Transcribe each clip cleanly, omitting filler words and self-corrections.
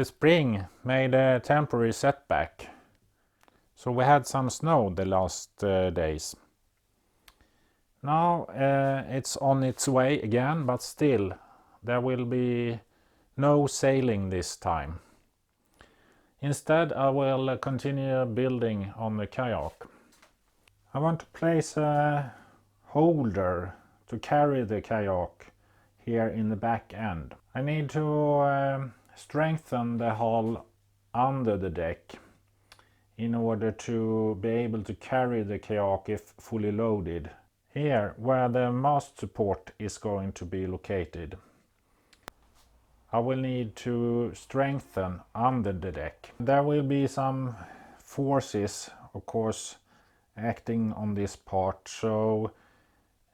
The spring made a temporary setback, so we had some snow the last days. Now it's on its way again, but still there will be no sailing this time. Instead, I will continue building on the kayak. I want to place a holder to carry the kayak here in the back end. I need to strengthen the hull under the deck in order to be able to carry the kayak if fully loaded. Here, where the mast support is going to be located, I will need to strengthen under the deck. There will be some forces, of course, acting on this part, so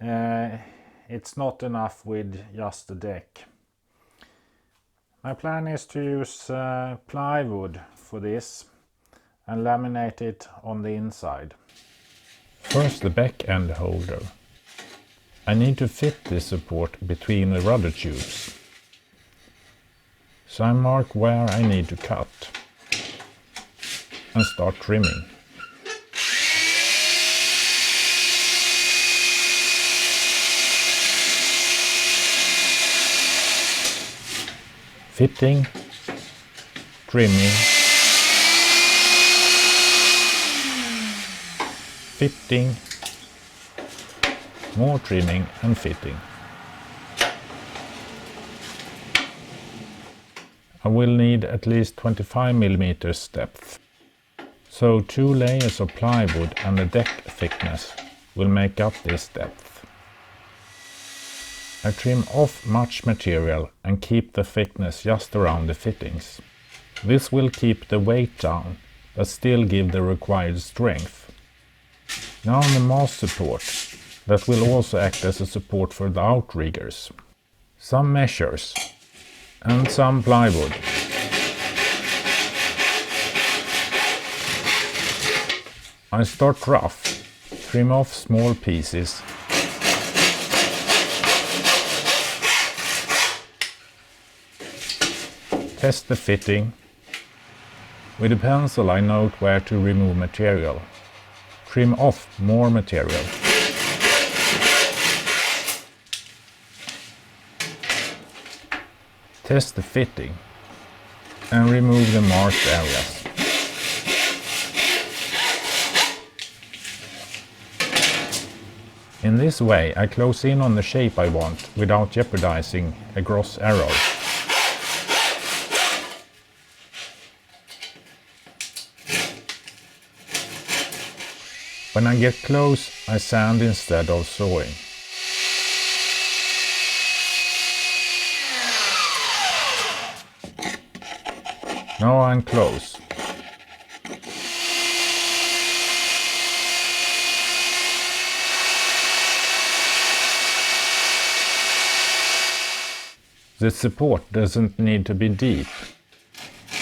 it's not enough with just the deck. My plan is to use plywood for this and laminate it on the inside. First, the back end holder. I need to fit this support between the rudder tubes. So I mark where I need to cut and start trimming. Fitting, trimming, fitting, more trimming and fitting. I will need at least 25 mm depth, so 2 layers of plywood and the deck thickness will make up this depth. I trim off much material and keep the thickness just around the fittings. This will keep the weight down, but still give the required strength. Now on the mast support, that will also act as a support for the outriggers. Some measures and some plywood. I start rough, trim off small pieces. Test the fitting. With a pencil I note where to remove material. Trim off more material. Test the fitting and remove the marked areas. In this way I close in on the shape I want without jeopardizing a gross error. When I get close, I sand instead of sawing. Now I'm close. The support doesn't need to be deep.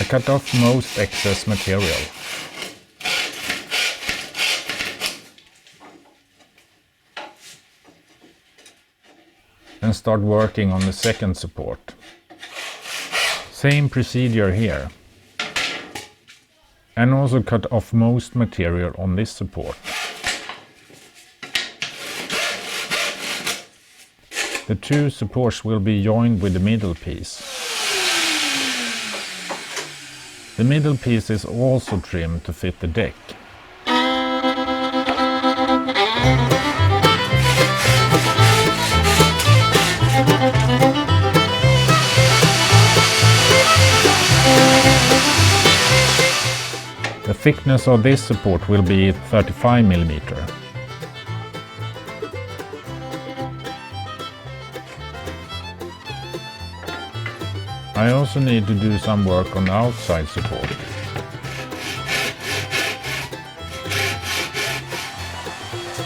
I cut off most excess material. And start working on the second support. Same procedure here. And also cut off most material on this support. The 2 supports will be joined with the middle piece. The middle piece is also trimmed to fit the deck. The thickness of this support will be 35 mm. I also need to do some work on the outside support.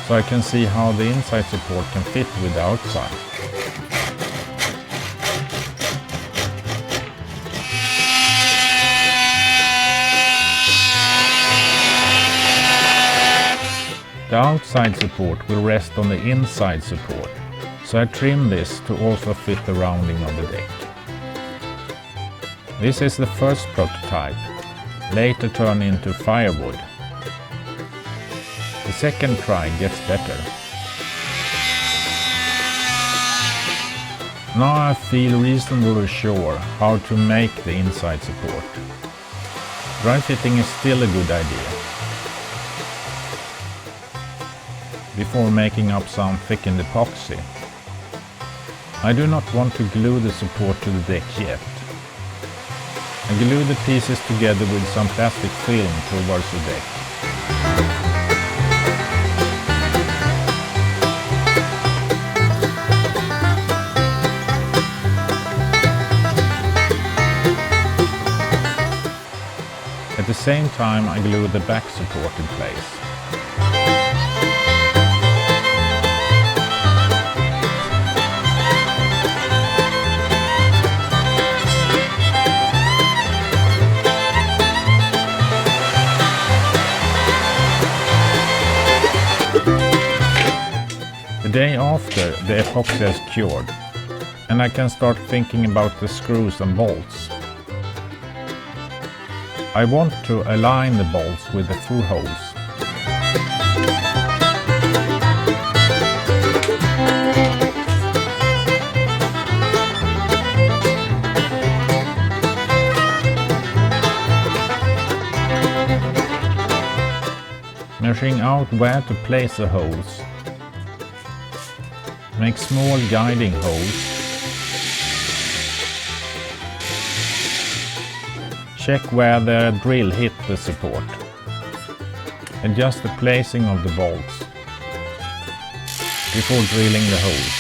So I can see how the inside support can fit with the outside. The outside support will rest on the inside support, so I trim this to also fit the rounding of the deck. This is the first prototype, later turned into firewood. The second try gets better. Now I feel reasonably sure how to make the inside support. Dry fitting is still a good idea. Before making up some thickened epoxy. I do not want to glue the support to the deck yet. I glue the pieces together with some plastic film towards the deck. At the same time I glue the back support in place. The day after, the epoxy has cured, and I can start thinking about the screws and bolts. I want to align the bolts with the through holes. Measuring out where to place the holes. Make small guiding holes. Check where the drill hit the support. Adjust the placing of the bolts before drilling the holes.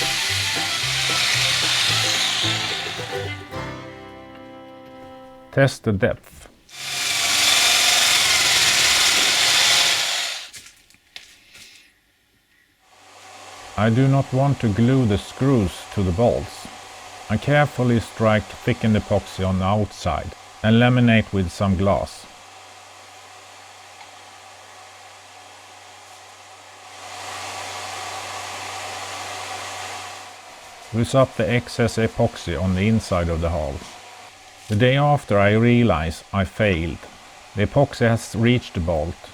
Test the depth. I do not want to glue the screws to the bolts. I carefully strike thickened epoxy on the outside and laminate with some glass. Loose up the excess epoxy on the inside of the hull. The day after I realize I failed. The epoxy has reached the bolt,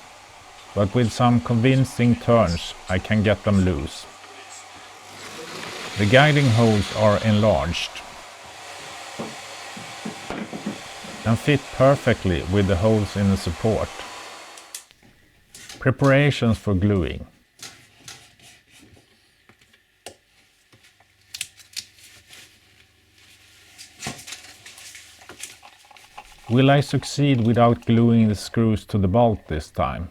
but with some convincing turns I can get them loose. The guiding holes are enlarged and fit perfectly with the holes in the support. Preparations for gluing. Will I succeed without gluing the screws to the bolt this time?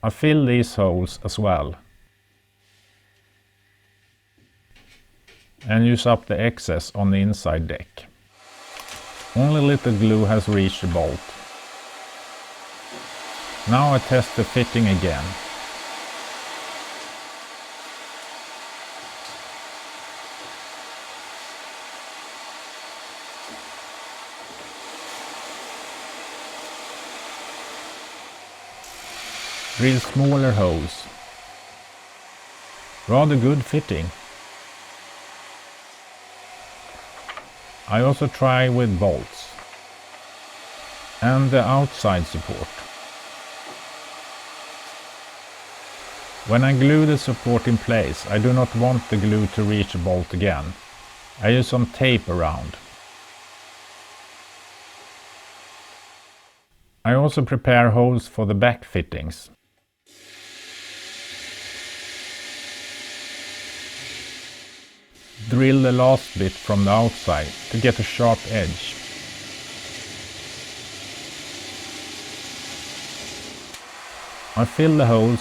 I fill these holes as well and use up the excess on the inside deck. Only little glue has reached the bolt. Now I test the fitting again. Drill smaller holes. Rather good fitting. I also try with bolts and the outside support. When I glue the support in place, I do not want the glue to reach the bolt again. I use some tape around. I also prepare holes for the back fittings. Drill the last bit from the outside to get a sharp edge. I fill the holes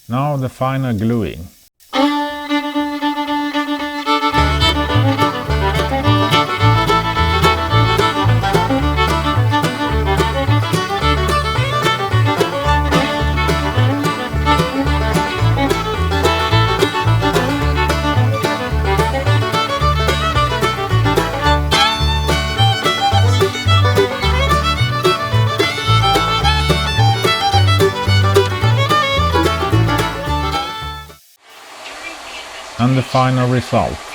Now the final gluing. and the final result.